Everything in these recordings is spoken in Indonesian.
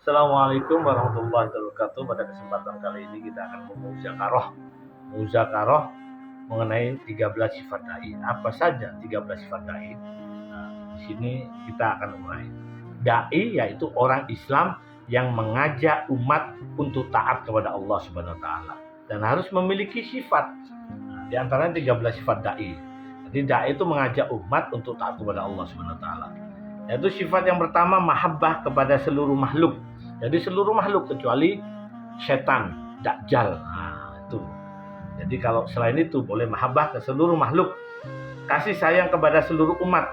Assalamualaikum warahmatullahi wabarakatuh. Pada kesempatan kali ini kita akan muzakarah mengenai 13 sifat dai. Apa saja 13 sifat dai? Di sini kita akan mulai. Dai yaitu orang Islam yang mengajak umat untuk taat kepada Allah Subhanahu wa taala dan harus memiliki sifat. Di antaranya 13 sifat dai. Jadi dai itu mengajak umat untuk taat kepada Allah Subhanahu wa taala. Yaitu sifat yang pertama mahabbah kepada seluruh makhluk. Jadi seluruh makhluk kecuali setan, dajjal. Itu. Jadi kalau selain itu boleh mahabbah ke seluruh makhluk. Kasih sayang kepada seluruh umat.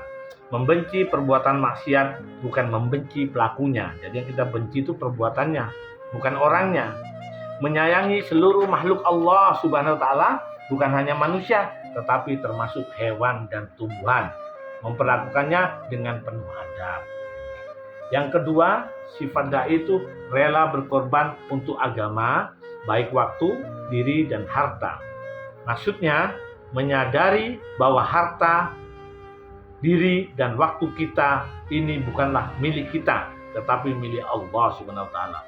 Membenci perbuatan maksiat, bukan membenci pelakunya. Jadi yang kita benci itu perbuatannya, bukan orangnya. Menyayangi seluruh makhluk Allah Subhanahu wa taala, bukan hanya manusia, tetapi termasuk hewan dan tumbuhan. Memperlakukannya dengan penuh adab. Yang kedua, sifat dai itu rela berkorban untuk agama, baik waktu, diri, dan harta. Maksudnya, menyadari bahwa harta, diri, dan waktu kita ini bukanlah milik kita, tetapi milik Allah Subhanahu wa taala.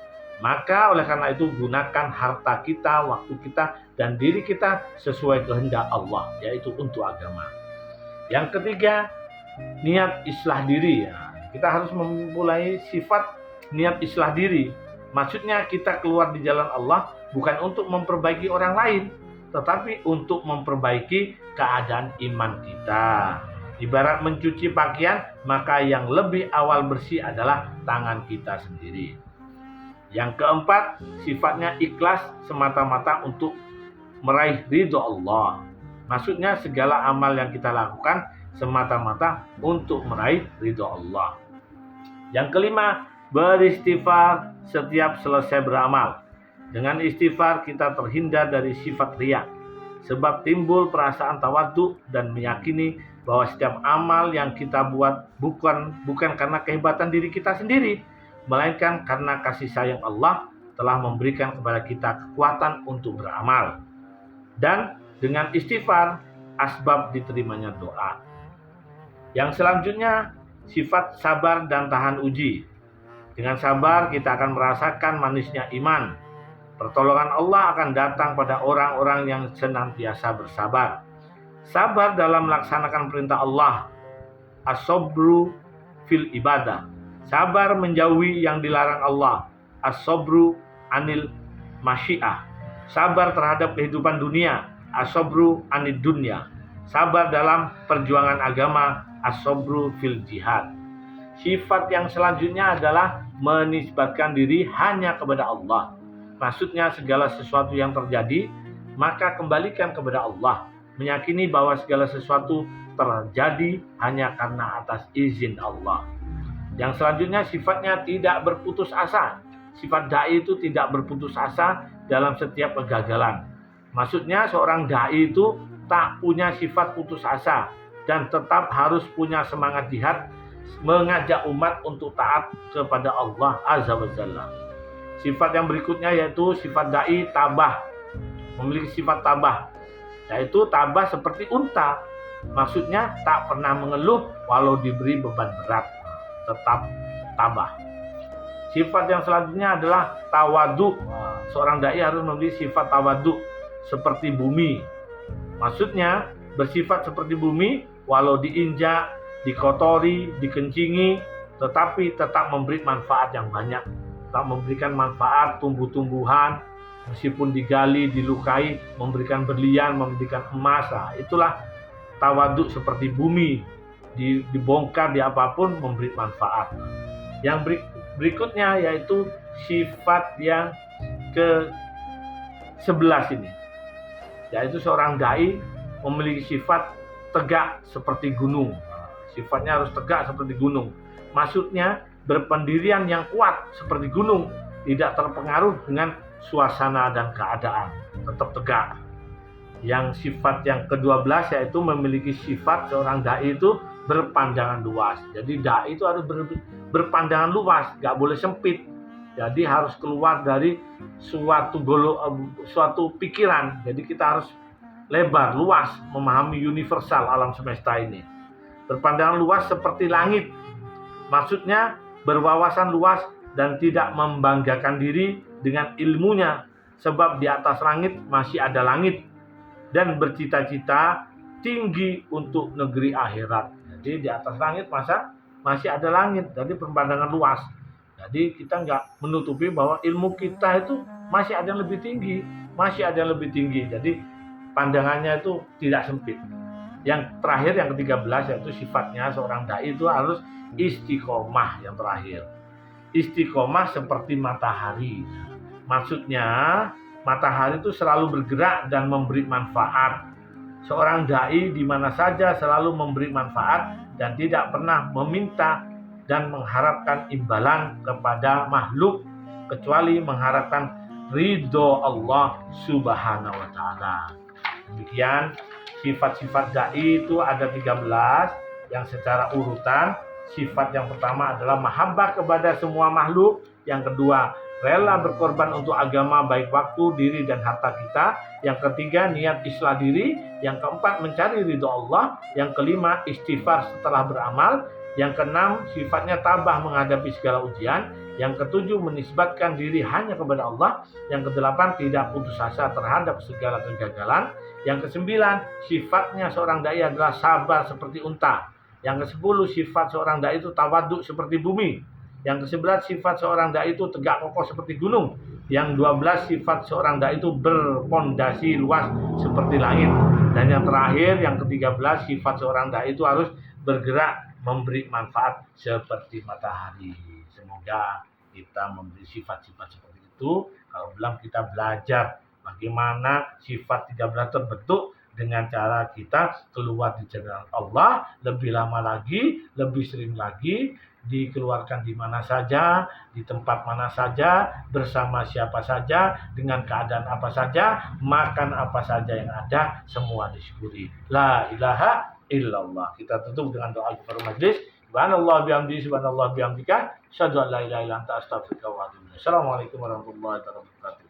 Maka oleh karena itu gunakan harta kita, waktu kita, dan diri kita sesuai kehendak Allah, yaitu untuk agama. Yang ketiga, niat islah diri. Kita harus memulai sifat niat islah diri. Maksudnya kita keluar di jalan Allah bukan untuk memperbaiki orang lain, tetapi untuk memperbaiki keadaan iman kita. Ibarat mencuci pakaian, maka yang lebih awal bersih adalah tangan kita sendiri. Yang keempat, sifatnya ikhlas semata-mata untuk meraih ridho Allah. Maksudnya segala amal yang kita lakukan semata-mata untuk meraih ridho Allah. Yang kelima, beristighfar setiap selesai beramal. Dengan istighfar kita terhindar dari sifat riya, sebab timbul perasaan tawadhu dan meyakini bahwa setiap amal yang kita buat bukan karena kehebatan diri kita sendiri, melainkan karena kasih sayang Allah telah memberikan kepada kita kekuatan untuk beramal. Dan dengan istighfar, asbab diterimanya doa. Yang selanjutnya, sifat sabar dan tahan uji. Dengan sabar kita akan merasakan manisnya iman. Pertolongan Allah akan datang pada orang-orang yang senantiasa bersabar. Sabar dalam melaksanakan perintah Allah. As-sabru fil ibadah. Sabar menjauhi yang dilarang Allah. As-sabru anil masyiah. Sabar terhadap kehidupan dunia. As-sabru anid dunya. Sabar dalam perjuangan agama. As-sabru fil jihad. Sifat yang selanjutnya adalah menisbatkan diri hanya kepada Allah. Maksudnya segala sesuatu yang terjadi, maka kembalikan kepada Allah. Meyakini bahwa segala sesuatu terjadi hanya karena atas izin Allah. Yang selanjutnya sifatnya tidak berputus asa. Sifat dai itu tidak berputus asa dalam setiap kegagalan. Maksudnya seorang dai itu tak punya sifat putus asa dan tetap harus punya semangat jihad mengajak umat untuk taat kepada Allah Azza wa Jalla. Sifat yang berikutnya yaitu sifat dai tabah. Memiliki sifat tabah, yaitu tabah seperti unta. Maksudnya tak pernah mengeluh walau diberi beban berat, tetap tabah. Sifat yang selanjutnya adalah tawadhu. Seorang dai harus memiliki sifat tawadhu seperti bumi. Maksudnya bersifat seperti bumi, walau diinjak, dikotori, dikencingi, tetapi tetap memberi manfaat yang banyak. Tetap memberikan manfaat tumbuh-tumbuhan, meskipun digali, dilukai, memberikan berlian, memberikan emas. Itulah tawadhu seperti bumi, dibongkar di apapun memberi manfaat. Yang berikutnya yaitu sifat yang ke-11 ini, yaitu seorang dai memiliki sifat tegak seperti gunung. Sifatnya harus tegak seperti gunung. Maksudnya berpendirian yang kuat seperti gunung, tidak terpengaruh dengan suasana dan keadaan, tetap tegak. Yang sifat yang ke-12 yaitu memiliki sifat seorang dai itu berpandangan luas. Jadi dai itu harus berpandangan luas, gak boleh sempit. Jadi harus keluar dari suatu pikiran. Jadi kita harus lebar, luas, memahami universal alam semesta ini. Berpandangan luas seperti langit. Maksudnya berwawasan luas dan tidak membanggakan diri dengan ilmunya, sebab di atas langit masih ada langit, dan bercita-cita tinggi untuk negeri akhirat. Jadi di atas langit masih ada langit, jadi pemandangan luas. Jadi kita nggak menutupi bahwa ilmu kita itu masih ada yang lebih tinggi, masih ada yang lebih tinggi. Jadi pandangannya itu tidak sempit. Yang terakhir, yang ke-13, yaitu sifatnya seorang dai itu harus istiqomah. Yang terakhir, istiqomah seperti matahari. Maksudnya matahari itu selalu bergerak dan memberi manfaat. Seorang dai di mana saja selalu memberi manfaat dan tidak pernah meminta dan mengharapkan imbalan kepada makhluk, kecuali mengharapkan ridho Allah Subhanahu wa Ta'ala. Demikian sifat-sifat dai itu ada 13 yang secara urutan. Sifat yang pertama adalah mahabbah kepada semua makhluk. Yang kedua, rela berkorban untuk agama baik waktu, diri, dan harta kita. Yang ketiga, niat islah diri. Yang keempat, mencari ridho Allah. Yang kelima, istighfar setelah beramal. Yang keenam, sifatnya tabah menghadapi segala ujian. Yang ketujuh, menisbatkan diri hanya kepada Allah. Yang kedelapan, tidak putus asa terhadap segala kegagalan. Yang kesembilan, sifatnya seorang dai adalah sabar seperti unta. Yang ke-10, sifat seorang dai itu tawaduk seperti bumi. Yang ke-11, sifat seorang dai itu tegak kokoh seperti gunung. Yang 12, sifat seorang dai itu berpondasi luas seperti langit. Dan yang terakhir, yang ke-13, sifat seorang dai itu harus bergerak memberi manfaat seperti matahari. Semoga kita memberi sifat-sifat seperti itu. Kalau belum, kita belajar bagaimana sifat 13 terbentuk dengan cara kita keluar di jalan Allah lebih lama lagi, lebih sering lagi, dikeluarkan di mana saja, di tempat mana saja, bersama siapa saja, dengan keadaan apa saja, makan apa saja yang ada, semua disyukuri. La ilaha illallah. Kita tutup dengan doa kepada majlis. Subhanallah bihamdi, subhanallah bihamdika, asyhadu an la ilaha illa anta, astaghfiruka wa atubu ilaik. Assalamualaikum warahmatullahi wabarakatuh.